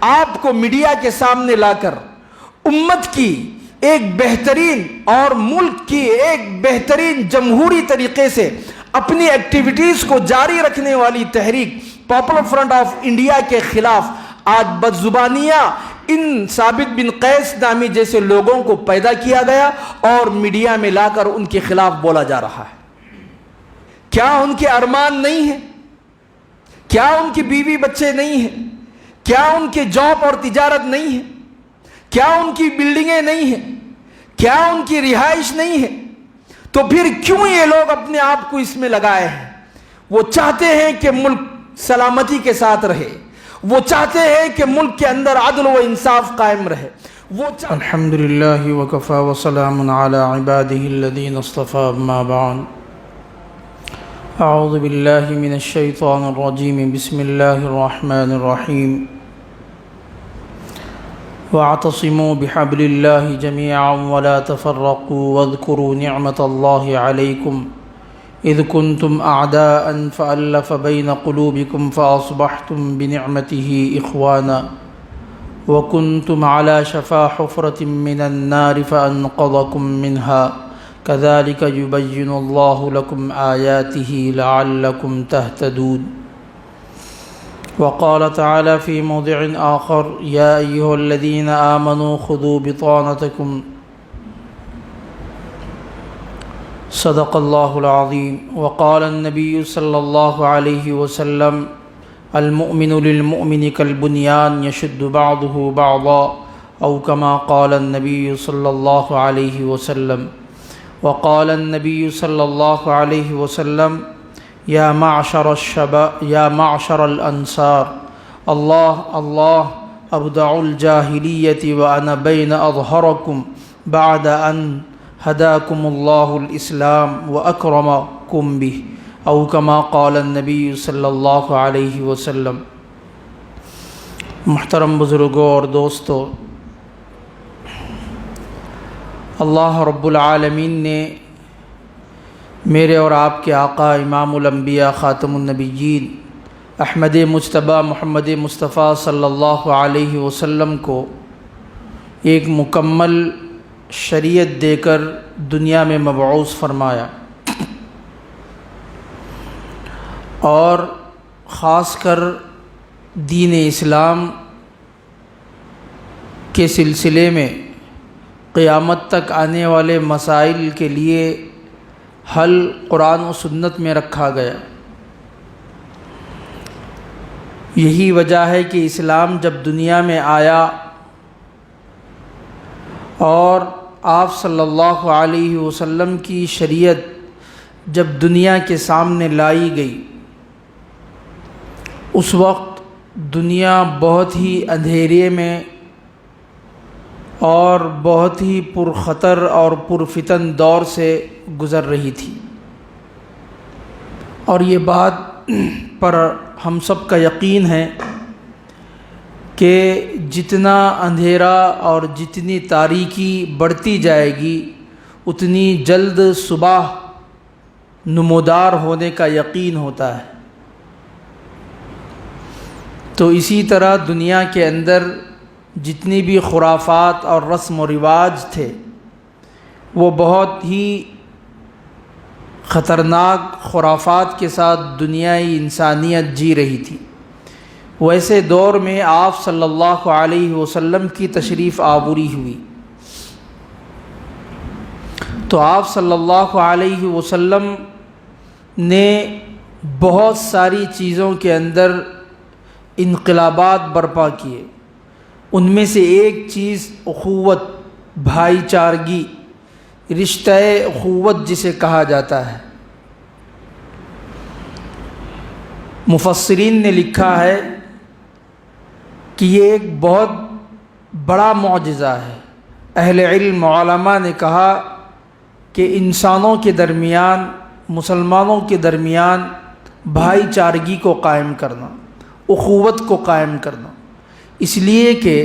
آپ کو میڈیا کے سامنے لا کر امت کی ایک بہترین اور ملک کی ایک بہترین جمہوری طریقے سے اپنی ایکٹیویٹیز کو جاری رکھنے والی تحریک پاپولر فرنٹ آف انڈیا کے خلاف آج بدزبانیاں ان ثابت بن قیس نامی جیسے لوگوں کو پیدا کیا گیا اور میڈیا میں لا کر ان کے خلاف بولا جا رہا ہے۔ کیا ان کے ارمان نہیں ہیں؟ کیا ان کی بیوی بچے نہیں ہیں؟ کیا ان کے جاب اور تجارت نہیں ہے؟ کیا ان کی بلڈنگیں نہیں ہیں؟ کیا ان کی رہائش نہیں ہے؟ تو پھر کیوں یہ لوگ اپنے آپ کو اس میں لگائے ہیں؟ وہ چاہتے ہیں کہ ملک سلامتی کے ساتھ رہے، وہ چاہتے ہیں کہ ملک کے اندر عدل و انصاف قائم رہے۔ الحمدللہ وکفی وسلام علی عبادہ الذین اصطفی، اما بعد، اعوذ باللہ من الشیطان الرجیم، بسم اللہ الرحمن الرحیم، واعتصموا بحبل اللہ جميعا ولا تفرقوا واذكروا نعمة الله عليكم إذ كنتم أعداء فألف بين قلوبكم فأصبحتم بنعمته إخوانا وكنتم على شفا حفرة من النار فأنقذكم منها كذلك يبين الله لكم آياته لعلكم تهتدون. وقال تعالى في موضع آخر: يا أيها الذين آمنوا خذوا بطانتكم. صدق الله العظيم. وقال النبي صلى الله عليه وسلم: المؤمن للمؤمن كالبنيان يشد بعضه بعضا، أو كما قال النبي صلى الله عليه وسلم. وقال النبي صلى الله عليه وسلم: يا معشر الشباب، يا معشر الأنصار، الله الله أبدع الجاهلية وأنا بين أظهركم بعد أن هداكم الله الإسلام وأكرمكم به، أو كما قال النبي صلی اللہ علیہ وسلم. محترم بزرگوں اور دوستو، اللہ رب العالمین نے میرے اور آپ کے آقا امام الانبیاء خاتم النبیین احمد مجتبیٰ محمد مصطفیٰ صلی اللہ علیہ وسلم کو ایک مکمل شریعت دے کر دنیا میں مبعوث فرمایا، اور خاص کر دین اسلام کے سلسلے میں قیامت تک آنے والے مسائل کے لیے حل قرآن و سنت میں رکھا گیا۔ یہی وجہ ہے کہ اسلام جب دنیا میں آیا اور آپ صلی اللہ علیہ وسلم کی شریعت جب دنیا کے سامنے لائی گئی، اس وقت دنیا بہت ہی اندھیرے میں اور بہت ہی پرخطر اور پرفتن دور سے گزر رہی تھی، اور یہ بات پر ہم سب کا یقین ہے کہ جتنا اندھیرا اور جتنی تاریکی بڑھتی جائے گی اتنی جلد صبح نمودار ہونے کا یقین ہوتا ہے۔ تو اسی طرح دنیا کے اندر جتنی بھی خرافات اور رسم و رواج تھے وہ بہت ہی خطرناک خرافات کے ساتھ دنیائی انسانیت جی رہی تھی۔ ویسے دور میں آپ صلی اللہ علیہ وسلم کی تشریف آوری ہوئی تو آپ صلی اللہ علیہ وسلم نے بہت ساری چیزوں کے اندر انقلابات برپا کیے۔ ان میں سے ایک چیز اخوت، بھائی چارگی، رشتہ اخوت جسے کہا جاتا ہے۔ مفسرین نے لکھا ہے کہ یہ ایک بہت بڑا معجزہ ہے۔ اہل علم علماء نے کہا کہ انسانوں کے درمیان، مسلمانوں کے درمیان بھائی چارگی کو قائم کرنا، اخوت کو قائم کرنا، اس لیے کہ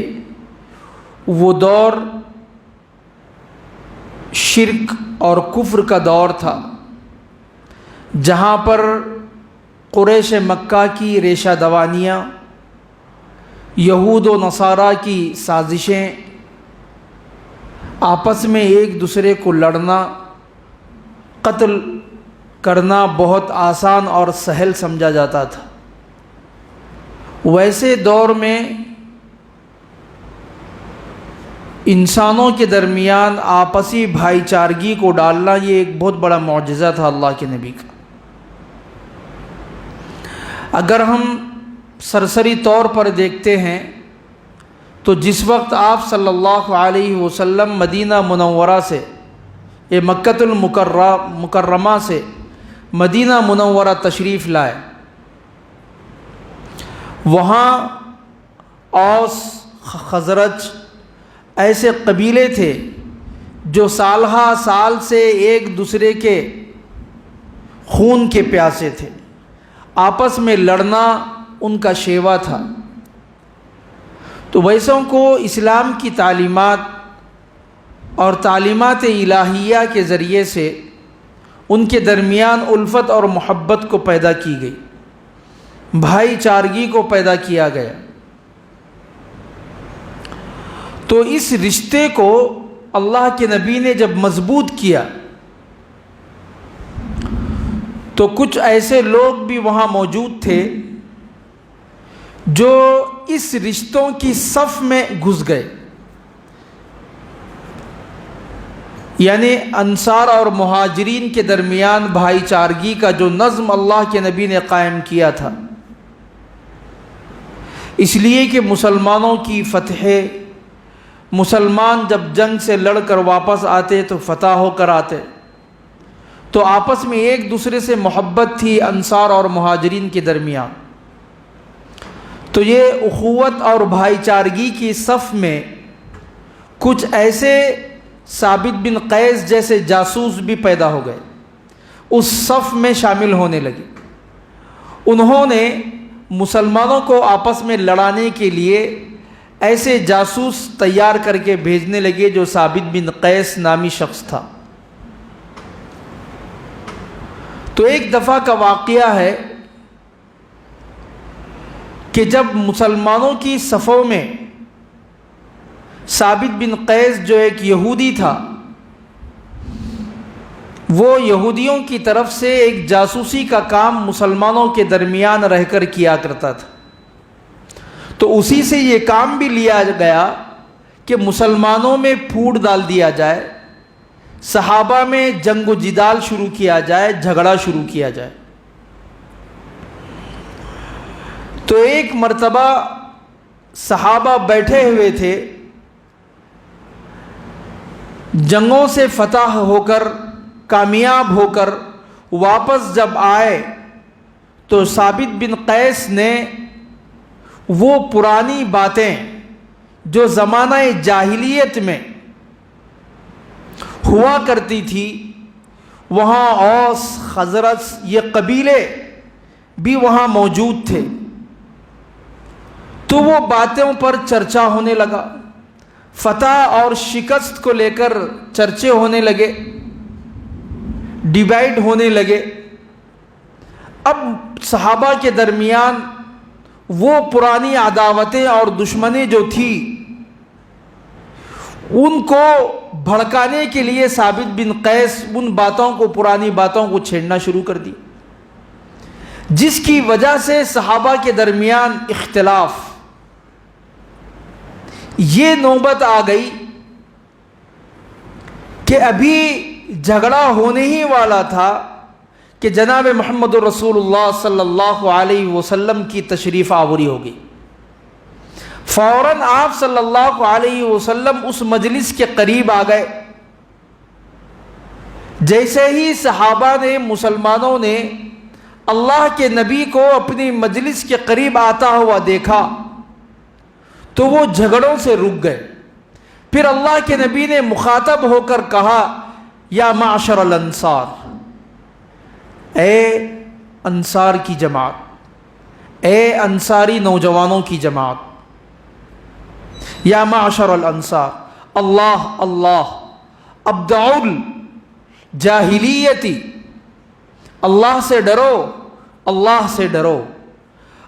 وہ دور شرک اور کفر کا دور تھا، جہاں پر قریش مکہ کی ریشہ دوانیاں، یہود و نصارہ کی سازشیں، آپس میں ایک دوسرے کو لڑنا، قتل کرنا بہت آسان اور سہل سمجھا جاتا تھا۔ ویسے دور میں انسانوں کے درمیان آپسی بھائی چارگی کو ڈالنا یہ ایک بہت بڑا معجزہ تھا اللہ کے نبی کا۔ اگر ہم سرسری طور پر دیکھتے ہیں تو جس وقت آپ صلی اللہ علیہ وسلم مدینہ منورہ سے مکۃ المکرمہ سے مدینہ منورہ تشریف لائے، وہاں اوس خزرج ایسے قبیلے تھے جو سالہ سال سے ایک دوسرے کے خون کے پیاسے تھے، آپس میں لڑنا ان کا شیوا تھا۔ تو ویسوں کو اسلام کی تعلیمات اور تعلیمات الہیہ کے ذریعے سے ان کے درمیان الفت اور محبت کو پیدا کی گئی، بھائی چارگی کو پیدا کیا گیا۔ تو اس رشتے کو اللہ کے نبی نے جب مضبوط کیا تو کچھ ایسے لوگ بھی وہاں موجود تھے جو اس رشتوں کی صف میں گھس گئے، یعنی انصار اور مہاجرین کے درمیان بھائی چارگی کا جو نظم اللہ کے نبی نے قائم کیا تھا، اس لیے کہ مسلمانوں کی فتح، مسلمان جب جنگ سے لڑ کر واپس آتے تو فتح ہو کر آتے، تو آپس میں ایک دوسرے سے محبت تھی انصار اور مہاجرین کے درمیان۔ تو یہ اخوت اور بھائی چارگی کی صف میں کچھ ایسے ثابت بن قیس جیسے جاسوس بھی پیدا ہو گئے، اس صف میں شامل ہونے لگے۔ انہوں نے مسلمانوں کو آپس میں لڑانے کے لیے ایسے جاسوس تیار کر کے بھیجنے لگے جو ثابت بن قیس نامی شخص تھا۔ تو ایک دفعہ کا واقعہ ہے کہ جب مسلمانوں کی صفوں میں ثابت بن قیس جو ایک یہودی تھا، وہ یہودیوں کی طرف سے ایک جاسوسی کا کام مسلمانوں کے درمیان رہ کر کیا کرتا تھا، تو اسی سے یہ کام بھی لیا گیا کہ مسلمانوں میں پھوٹ ڈال دیا جائے، صحابہ میں جنگ و جدال شروع کیا جائے، جھگڑا شروع کیا جائے۔ تو ایک مرتبہ صحابہ بیٹھے ہوئے تھے، جنگوں سے فتح ہو کر کامیاب ہو کر واپس جب آئے تو ثابت بن قیس نے وہ پرانی باتیں جو زمانہ جاہلیت میں ہوا کرتی تھی، وہاں اوس خزرج یہ قبیلے بھی وہاں موجود تھے، تو وہ باتوں پر چرچا ہونے لگا، فتح اور شکست کو لے کر چرچے ہونے لگے، ڈیبیٹ ہونے لگے۔ اب صحابہ کے درمیان وہ پرانی عداوتیں اور دشمنی جو تھی، ان کو بھڑکانے کے لیے ثابت بن قیس ان باتوں کو، پرانی باتوں کو چھیڑنا شروع کر دی، جس کی وجہ سے صحابہ کے درمیان اختلاف، یہ نوبت آ گئی کہ ابھی جھگڑا ہونے ہی والا تھا کہ جناب محمد رسول اللہ صلی اللہ علیہ وسلم کی تشریف آوری ہوگی۔ فوراً آپ صلی اللہ علیہ وسلم اس مجلس کے قریب آ گئے۔ جیسے ہی صحابہ نے، مسلمانوں نے اللہ کے نبی کو اپنی مجلس کے قریب آتا ہوا دیکھا تو وہ جھگڑوں سے رک گئے۔ پھر اللہ کے نبی نے مخاطب ہو کر کہا، یا معشر الانصار، اے انصار کی جماعت، اے انصاری نوجوانوں کی جماعت، یا معشر الانصار، اللہ اللہ ابدع الجاہلیتی، اللہ سے ڈرو، اللہ سے ڈرو،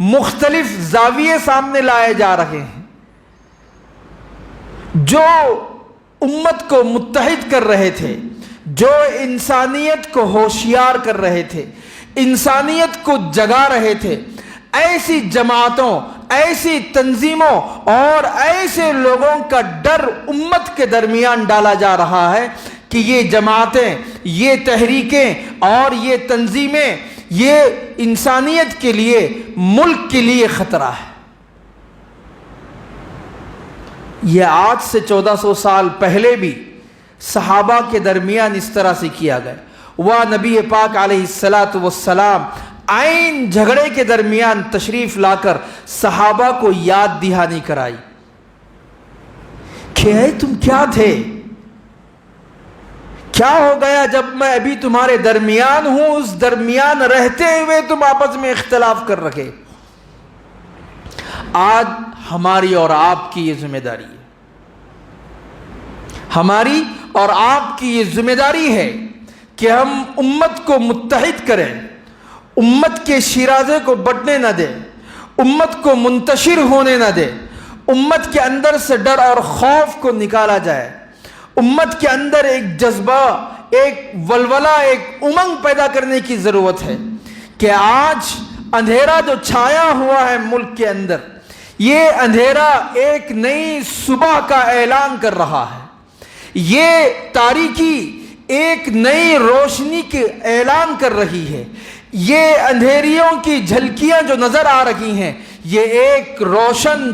مختلف زاویے سامنے لائے جا رہے ہیں جو امت کو متحد کر رہے تھے، جو انسانیت کو ہوشیار کر رہے تھے، انسانیت کو جگا رہے تھے۔ ایسی جماعتوں، ایسی تنظیموں اور ایسے لوگوں کا ڈر امت کے درمیان ڈالا جا رہا ہے کہ یہ جماعتیں، یہ تحریکیں اور یہ تنظیمیں، یہ انسانیت کے لیے، ملک کے لیے خطرہ ہے۔ یہ آج سے 1400 سال پہلے بھی صحابہ کے درمیان اس طرح سے کیا گیا۔ وہ نبی پاک علیہ السلام عین جھگڑے کے درمیان تشریف لا کر صحابہ کو یاد دہانی کرائی کہ اے تم کیا تھے، کیا ہو گیا جب میں ابھی تمہارے درمیان ہوں، اس درمیان رہتے ہوئے تم آپس میں اختلاف کر رکھے۔ آج ہماری اور آپ کی یہ ذمہ داری ہے، ہماری اور آپ کی یہ ذمہ داری ہے کہ ہم امت کو متحد کریں، امت کے شیرازے کو بٹنے نہ دیں، امت کو منتشر ہونے نہ دیں، امت کے اندر سے ڈر اور خوف کو نکالا جائے، امت کے اندر ایک جذبہ، ایک ولولہ، ایک امنگ پیدا کرنے کی ضرورت ہے کہ آج اندھیرا جو چھایا ہوا ہے ملک کے اندر، یہ اندھیرا ایک نئی صبح کا اعلان کر رہا ہے، یہ تاریکی ایک نئی روشنی کے اعلان کر رہی ہے، یہ اندھیریوں کی جھلکیاں جو نظر آ رہی ہیں، یہ ایک روشن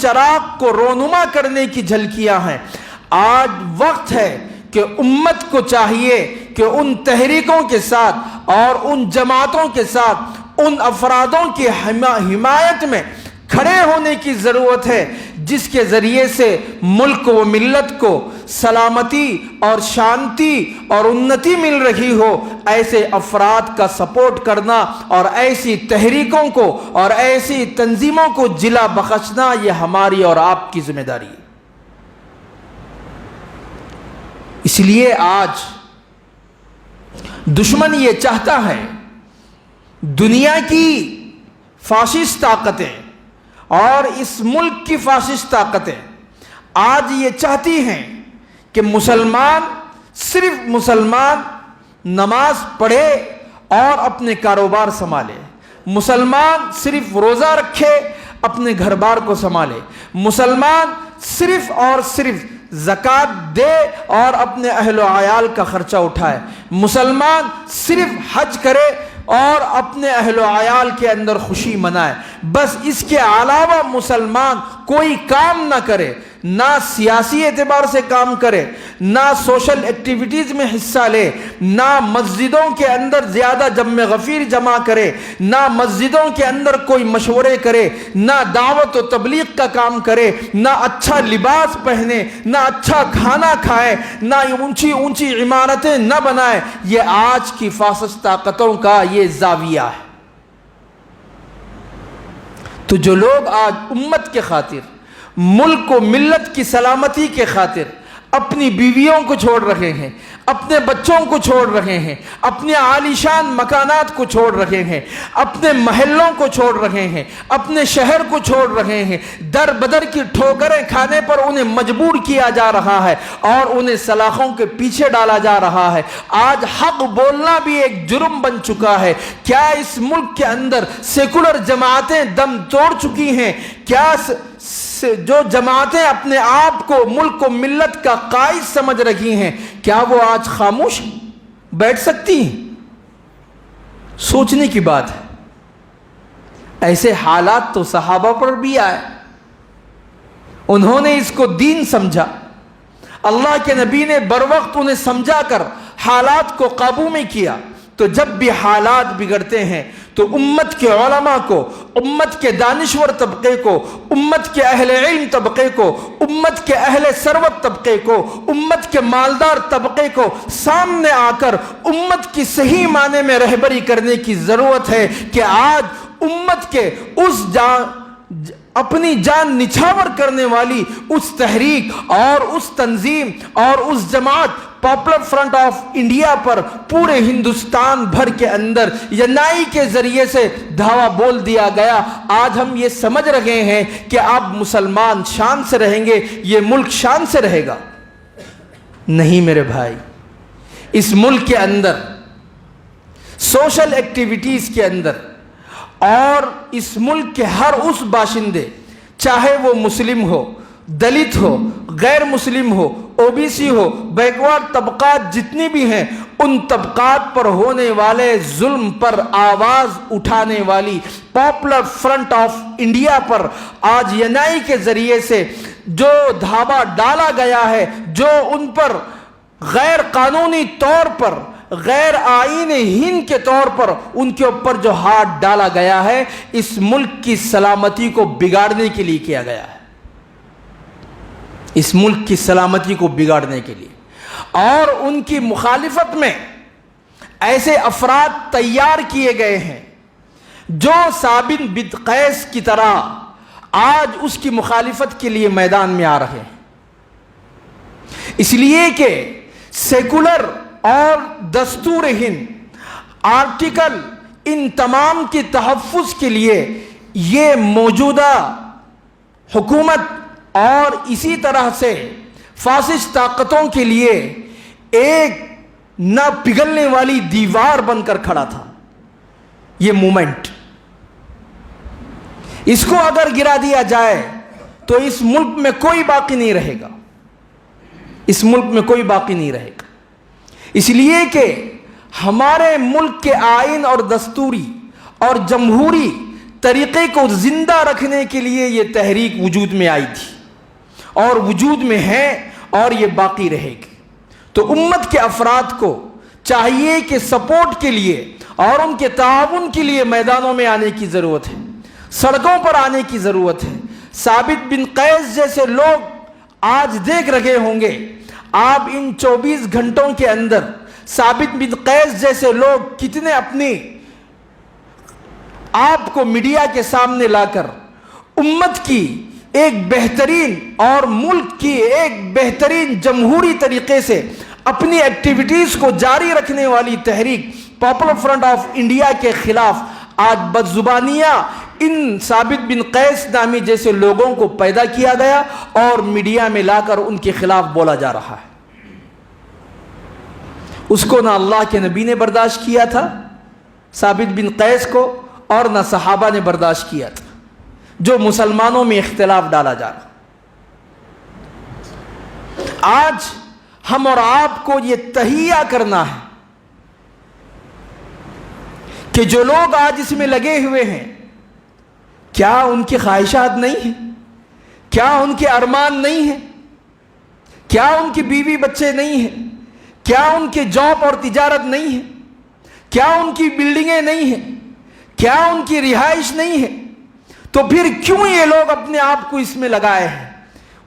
چراغ کو رونما کرنے کی جھلکیاں ہیں۔ آج وقت ہے کہ امت کو چاہیے کہ ان تحریکوں کے ساتھ اور ان جماعتوں کے ساتھ، ان افرادوں کی حمایت میں کھڑے ہونے کی ضرورت ہے جس کے ذریعے سے ملک و ملت کو سلامتی اور شانتی اور انتی مل رہی ہو۔ ایسے افراد کا سپورٹ کرنا اور ایسی تحریکوں کو اور ایسی تنظیموں کو جلا بخشنا، یہ ہماری اور آپ کی ذمہ داری ہے۔ اس لیے آج دشمن یہ چاہتا ہے، دنیا کی فاشسٹ طاقتیں اور اس ملک کی فاشسٹ طاقتیں آج یہ چاہتی ہیں کہ صرف مسلمان نماز پڑھے اور اپنے کاروبار سنبھالے، مسلمان صرف روزہ رکھے، اپنے گھر بار کو سنبھالے، مسلمان صرف اور صرف زکوٰۃ دے اور اپنے اہل و عیال کا خرچہ اٹھائے، مسلمان صرف حج کرے اور اپنے اہل و عیال کے اندر خوشی منائے، بس اس کے علاوہ مسلمان کوئی کام نہ کرے، نہ سیاسی اعتبار سے کام کرے، نہ سوشل ایکٹیویٹیز میں حصہ لے، نہ مسجدوں کے اندر زیادہ جم غفیر جمع کرے، نہ مسجدوں کے اندر کوئی مشورے کرے، نہ دعوت و تبلیغ کا کام کرے، نہ اچھا لباس پہنے، نہ اچھا کھانا کھائے، نہ اونچی اونچی عمارتیں نہ بنائے۔ یہ آج کی فاسد طاقتوں کا یہ زاویہ ہے۔ تو جو لوگ آج امت کے خاطر، ملک و ملت کی سلامتی کے خاطر اپنی بیویوں کو چھوڑ رہے ہیں، اپنے بچوں کو چھوڑ رہے ہیں، اپنے عالیشان مکانات کو چھوڑ رہے ہیں، اپنے محلوں کو چھوڑ رہے ہیں، اپنے شہر کو چھوڑ رہے ہیں، در بدر کی ٹھوکریں کھانے پر انہیں مجبور کیا جا رہا ہے اور انہیں سلاخوں کے پیچھے ڈالا جا رہا ہے۔ آج حق بولنا بھی ایک جرم بن چکا ہے۔ کیا اس ملک کے اندر سیکولر جماعتیں دم توڑ چکی ہیں؟ کیا جو جماعتیں اپنے آپ کو ملک و ملت کا قائد سمجھ رہی ہیں، کیا وہ آج خاموش بیٹھ سکتی ہیں؟ سوچنے کی بات ہے۔ ایسے حالات تو صحابہ پر بھی آئے، انہوں نے اس کو دین سمجھا، اللہ کے نبی نے بروقت انہیں سمجھا کر حالات کو قابو میں کیا۔ تو جب بھی حالات بگڑتے ہیں تو امت کے علماء کو، امت کے دانشور طبقے کو، امت کے اہل علم طبقے کو، امت کے اہل ثروت طبقے کو، امت کے مالدار طبقے کو سامنے آ کر امت کی صحیح معنی میں رہبری کرنے کی ضرورت ہے کہ آج امت کے اس اپنی جان نچھاور کرنے والی اس تحریک اور اس تنظیم اور اس جماعت پاپولر فرنٹ آف انڈیا پر پورے ہندوستان بھر کے اندر ینائی کے ذریعے سے دھاوا بول دیا گیا. آج ہم یہ سمجھ رہے ہیں کہ اب مسلمان شان سے رہیں گے, یہ ملک شان سے رہے گا. نہیں میرے بھائی, اس ملک کے اندر سوشل ایکٹیویٹیز کے اندر اور اس ملک کے ہر اس باشندے, چاہے وہ مسلم ہو, دلت ہو, غیر مسلم ہو, او بی سی ہو, بیکورڈ طبقات جتنی بھی ہیں, ان طبقات پر ہونے والے ظلم پر آواز اٹھانے والی پاپولر فرنٹ آف انڈیا پر آج ینائی کے ذریعے سے جو دھاوا ڈالا گیا ہے, جو ان پر غیر قانونی طور پر, غیر آئین ہند کے طور پر ان کے اوپر جو ہاتھ ڈالا گیا ہے, اس ملک کی سلامتی کو بگاڑنے کے لیے کیا گیا ہے. اس ملک کی سلامتی کو بگاڑنے کے لیے, اور ان کی مخالفت میں ایسے افراد تیار کیے گئے ہیں جو ثابت بن قیس کی طرح آج اس کی مخالفت کے لیے میدان میں آ رہے ہیں. اس لیے کہ سیکولر اور دستور ہند آرٹیکل ان تمام کی تحفظ کے لیے یہ موجودہ حکومت اور اسی طرح سے فاسسٹ طاقتوں کے لیے ایک نہ پگھلنے والی دیوار بن کر کھڑا تھا. یہ مومنٹ, اس کو اگر گرا دیا جائے تو اس ملک میں کوئی باقی نہیں رہے گا, اس ملک میں کوئی باقی نہیں رہے گا. اس لیے کہ ہمارے ملک کے آئین اور دستوری اور جمہوری طریقے کو زندہ رکھنے کے لیے یہ تحریک وجود میں آئی تھی اور وجود میں ہے اور یہ باقی رہے گی. تو امت کے افراد کو چاہیے کہ سپورٹ کے لیے اور ان کے تعاون کے لیے میدانوں میں آنے کی ضرورت ہے, سڑکوں پر آنے کی ضرورت ہے. ثابت بن قیس جیسے لوگ آج دیکھ رہے ہوں گے, آپ ان 24 گھنٹوں کے اندر ثابت بن قیس جیسے لوگ کتنے اپنی آپ کو میڈیا کے سامنے لا کر امت کی ایک بہترین اور ملک کی ایک بہترین جمہوری طریقے سے اپنی ایکٹیویٹیز کو جاری رکھنے والی تحریک پاپولر فرنٹ آف انڈیا کے خلاف آج بدزبانیاں ان ثابت بن قیس نامی جیسے لوگوں کو پیدا کیا گیا اور میڈیا میں لا کر ان کے خلاف بولا جا رہا ہے. اس کو نہ اللہ کے نبی نے برداشت کیا تھا ثابت بن قیس کو, اور نہ صحابہ نے برداشت کیا تھا جو مسلمانوں میں اختلاف ڈالا جا رہا. آج ہم اور آپ کو یہ تہیہ کرنا ہے کہ جو لوگ آج اس میں لگے ہوئے ہیں, کیا ان کی خواہشات نہیں ہیں؟ کیا ان کے ارمان نہیں ہیں؟ کیا ان کی بیوی بچے نہیں ہیں؟ کیا ان کے جاب اور تجارت نہیں ہے؟ کیا ان کی بلڈنگیں نہیں ہیں؟ کیا ان کی رہائش نہیں ہے؟ تو پھر کیوں یہ لوگ اپنے آپ کو اس میں لگائے ہیں؟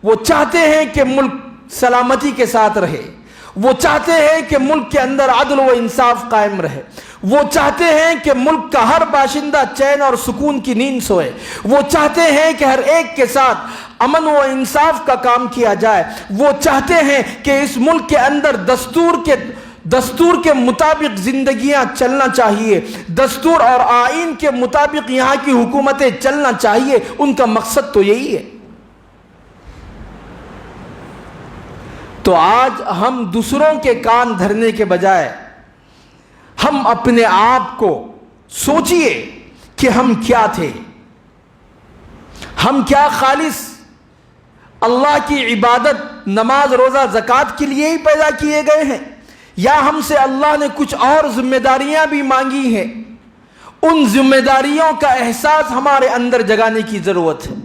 وہ چاہتے ہیں کہ ملک سلامتی کے ساتھ رہے, وہ چاہتے ہیں کہ ملک کے اندر عدل و انصاف قائم رہے, وہ چاہتے ہیں کہ ملک کا ہر باشندہ چین اور سکون کی نیند سوئے, وہ چاہتے ہیں کہ ہر ایک کے ساتھ امن و انصاف کا کام کیا جائے, وہ چاہتے ہیں کہ اس ملک کے اندر دستور کے مطابق زندگیاں چلنا چاہیے, دستور اور آئین کے مطابق یہاں کی حکومتیں چلنا چاہیے. ان کا مقصد تو یہی ہے. تو آج ہم دوسروں کے کان دھرنے کے بجائے ہم اپنے آپ کو سوچئے کہ ہم کیا تھے, ہم کیا خالص اللہ کی عبادت نماز روزہ زکوٰۃ کے لیے ہی پیدا کیے گئے ہیں, یا ہم سے اللہ نے کچھ اور ذمہ داریاں بھی مانگی ہیں؟ ان ذمہ داریوں کا احساس ہمارے اندر جگانے کی ضرورت ہے.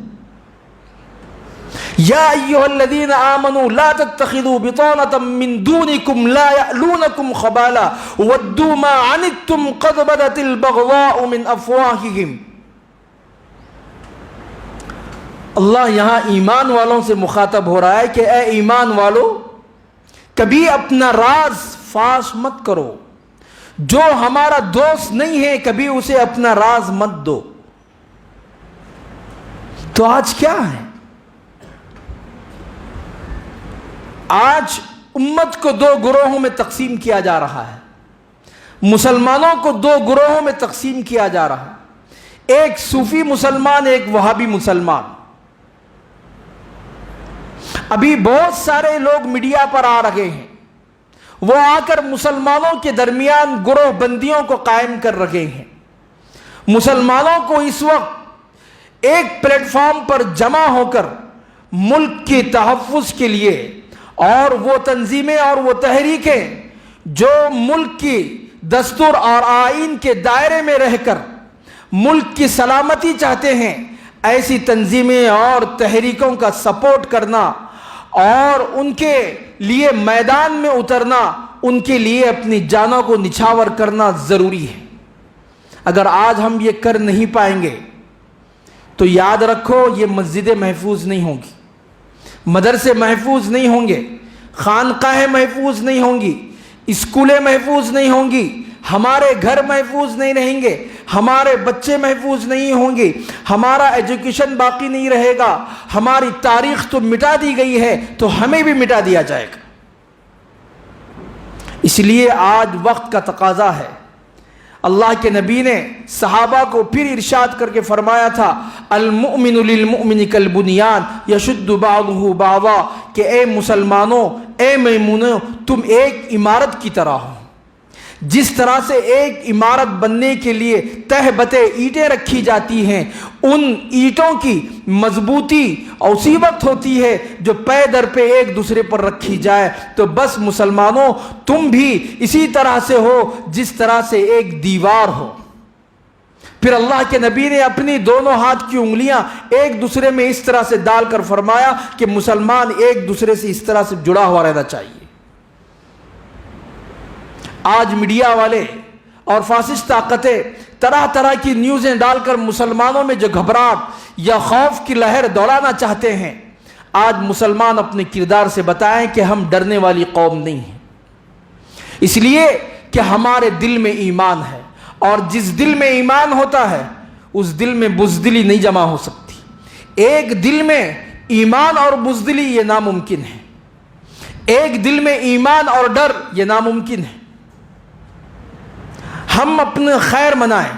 یا ایھا الذین آمنوا لا تتخذوا بطانة من دونکم لا یألونکم خبالا ودوا ما عنتم قد بدت البغضاء من افواہہم. اللہ یہاں ایمان والوں سے مخاطب ہو رہا ہے کہ اے ایمان والو, کبھی اپنا راز فاش مت کرو, جو ہمارا دوست نہیں ہے کبھی اسے اپنا راز مت دو. تو آج کیا ہے؟ آج امت کو دو گروہوں میں تقسیم کیا جا رہا ہے، مسلمانوں کو دو گروہوں میں تقسیم کیا جا رہا ہے، ایک صوفی مسلمان، ایک وہابی مسلمان۔ ابھی بہت سارے لوگ میڈیا پر آ رہے ہیں، وہ آ کر مسلمانوں کے درمیان گروہ بندیوں کو قائم کر رہے ہیں۔ مسلمانوں کو اس وقت ایک پلیٹ فارم پر جمع ہو کر ملک کے تحفظ کے لیے، اور وہ تنظیمیں اور وہ تحریکیں جو ملک کی دستور اور آئین کے دائرے میں رہ کر ملک کی سلامتی چاہتے ہیں، ایسی تنظیمیں اور تحریکوں کا سپورٹ کرنا اور ان کے لیے میدان میں اترنا، ان کے لیے اپنی جانوں کو نچھاور کرنا ضروری ہے۔ اگر آج ہم یہ کر نہیں پائیں گے تو یاد رکھو یہ مسجدیں محفوظ نہیں ہوں گی، مدرسے محفوظ نہیں ہوں گے، خانقاہیں محفوظ نہیں ہوں گی، اسکولیں محفوظ نہیں ہوں گی، ہمارے گھر محفوظ نہیں رہیں گے، ہمارے بچے محفوظ نہیں ہوں گے، ہمارا ایجوکیشن باقی نہیں رہے گا، ہماری تاریخ تو مٹا دی گئی ہے تو ہمیں بھی مٹا دیا جائے گا۔ اس لیے آج وقت کا تقاضا ہے۔ اللہ کے نبی نے صحابہ کو پھر ارشاد کر کے فرمایا تھا، المؤمن للمؤمن کالبنیان یشد بعضہ بعضا، کہ اے مسلمانوں، اے مومنوں، تم ایک عمارت کی طرح ہو۔ جس طرح سے ایک عمارت بننے کے لیے تہ بتہ اینٹیں رکھی جاتی ہیں، ان اینٹوں کی مضبوطی اسی وقت ہوتی ہے جو پے در پہ ایک دوسرے پر رکھی جائے، تو بس مسلمانوں تم بھی اسی طرح سے ہو جس طرح سے ایک دیوار ہو۔ پھر اللہ کے نبی نے اپنی دونوں ہاتھ کی انگلیاں ایک دوسرے میں اس طرح سے ڈال کر فرمایا کہ مسلمان ایک دوسرے سے اس طرح سے جڑا ہوا رہنا چاہیے۔ آج میڈیا والے اور فاسسٹ طاقتیں طرح طرح کی نیوزیں ڈال کر مسلمانوں میں جو گھبراہٹ یا خوف کی لہر دوڑانا چاہتے ہیں، آج مسلمان اپنے کردار سے بتائیں کہ ہم ڈرنے والی قوم نہیں ہیں، اس لیے کہ ہمارے دل میں ایمان ہے، اور جس دل میں ایمان ہوتا ہے اس دل میں بزدلی نہیں جمع ہو سکتی۔ ایک دل میں ایمان اور بزدلی یہ ناممکن ہے، ایک دل میں ایمان اور ڈر یہ ناممکن ہے۔ ہم اپنے خیر منائیں،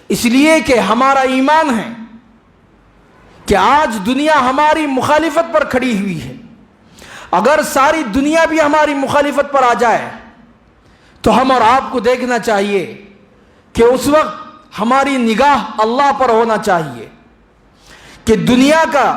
اس لیے کہ ہمارا ایمان ہے کہ آج دنیا ہماری مخالفت پر کھڑی ہوئی ہے۔ اگر ساری دنیا بھی ہماری مخالفت پر آ جائے تو ہم اور آپ کو دیکھنا چاہیے کہ اس وقت ہماری نگاہ اللہ پر ہونا چاہیے کہ دنیا کا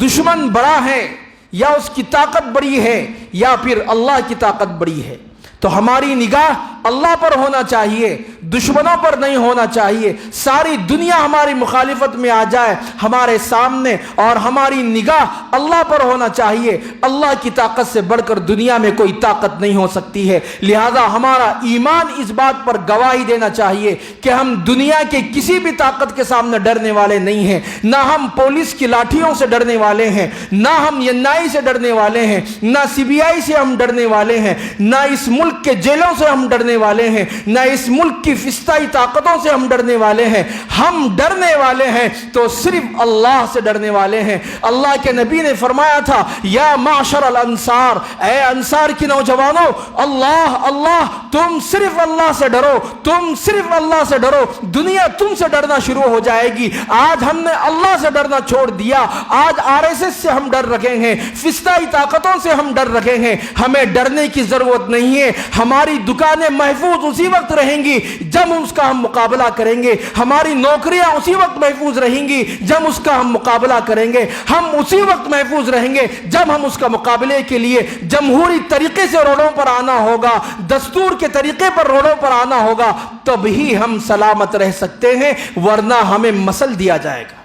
دشمن بڑا ہے یا اس کی طاقت بڑی ہے یا پھر اللہ کی طاقت بڑی ہے، تو ہماری نگاہ اللہ پر ہونا چاہیے، دشمنوں پر نہیں ہونا چاہیے۔ ساری دنیا ہماری مخالفت میں آ جائے ہمارے سامنے، اور ہماری نگاہ اللہ پر ہونا چاہیے۔ اللہ کی طاقت سے بڑھ کر دنیا میں کوئی طاقت نہیں ہو سکتی ہے، لہذا ہمارا ایمان اس بات پر گواہی دینا چاہیے کہ ہم دنیا کے کسی بھی طاقت کے سامنے ڈرنے والے نہیں ہیں، نہ ہم پولیس کی لاٹھیوں سے ڈرنے والے ہیں، نہ ہم NIA سے ڈرنے والے ہیں، نہ CBI سے ہم ڈرنے والے ہیں، نہ اس ملک کے جیلوں سے ہم ڈرنے والے ہیں، نہ اس ملک کی فسطائی طاقتوں سے ہم ڈرنے والے ہیں۔ ہم ڈرنے والے ہیں تو صرف اللہ سے ڈرنے والے ہیں۔ اللہ کے نبی نے فرمایا تھا، یا معشر الانصار، اے انصار کی نوجوانوں، اللہ اللہ، تم صرف اللہ سے ڈرو، تم صرف اللہ سے ڈرو، دنیا تم سے ڈرنا شروع ہو جائے گی۔ آج ہم نے اللہ سے ڈرنا چھوڑ دیا، آج RSS سے ہم ڈر رکھے ہیں، فسطائی طاقتوں سے ہم ڈر رکھے ہیں۔ ہمیں ڈرنے کی ضرورت نہیں ہے، ہماری دکانیں محفوظ اسی وقت رہیں گی جب اس کا ہم مقابلہ کریں گے، ہماری نوکریاں اسی وقت محفوظ رہیں گی جب اس کا ہم مقابلہ کریں گے، ہم اسی وقت محفوظ رہیں گے جب ہم اس کا مقابلے کے لیے جمہوری طریقے سے روڈوں پر آنا ہوگا، دستور کے طریقے پر روڈوں پر آنا ہوگا، تب ہی ہم سلامت رہ سکتے ہیں، ورنہ ہمیں مسل دیا جائے گا۔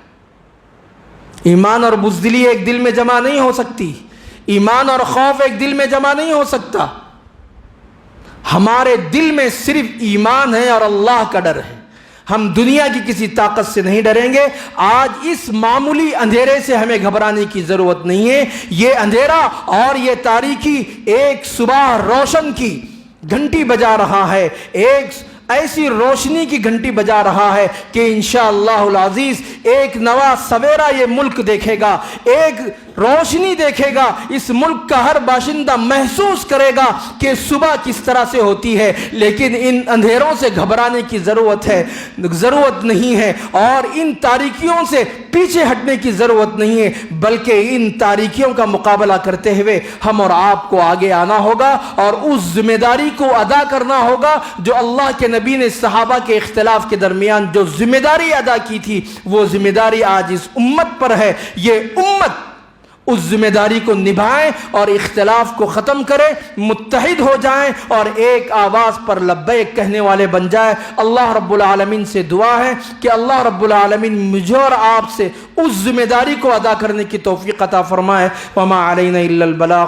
ایمان اور بزدلی ایک دل میں جمع نہیں ہو سکتی، ایمان اور خوف ایک دل میں جمع نہیں ہو سکتا۔ ہمارے دل میں صرف ایمان ہے اور اللہ کا ڈر ہے، ہم دنیا کی کسی طاقت سے نہیں ڈریں گے۔ آج اس معمولی اندھیرے سے ہمیں گھبرانے کی ضرورت نہیں ہے، یہ اندھیرا اور یہ تاریکی ایک صبح روشن کی گھنٹی بجا رہا ہے، ایک ایسی روشنی کی گھنٹی بجا رہا ہے کہ انشاءاللہ العزیز ایک نوا سویرا یہ ملک دیکھے گا، ایک روشنی دیکھے گا، اس ملک کا ہر باشندہ محسوس کرے گا کہ صبح کس طرح سے ہوتی ہے۔ لیکن ان اندھیروں سے گھبرانے کی ضرورت نہیں ہے، اور ان تاریکیوں سے پیچھے ہٹنے کی ضرورت نہیں ہے، بلکہ ان تاریکیوں کا مقابلہ کرتے ہوئے ہم اور آپ کو آگے آنا ہوگا اور اس ذمہ داری کو ادا کرنا ہوگا جو اللہ کے نبی نے صحابہ کے اختلاف کے درمیان جو ذمہ داری ادا کی تھی، وہ ذمہ داری آج اس امت پر ہے۔ یہ امت اس ذمہ داری کو نبھائیں اور اختلاف کو ختم کرے، متحد ہو جائیں اور ایک آواز پر لبیک کہنے والے بن جائے۔ اللہ رب العالمین سے دعا ہے کہ اللہ رب العالمین مجھے اور آپ سے اس ذمہ داری کو ادا کرنے کی توفیق عطا فرمائے۔ وما علینا الا البلاغ۔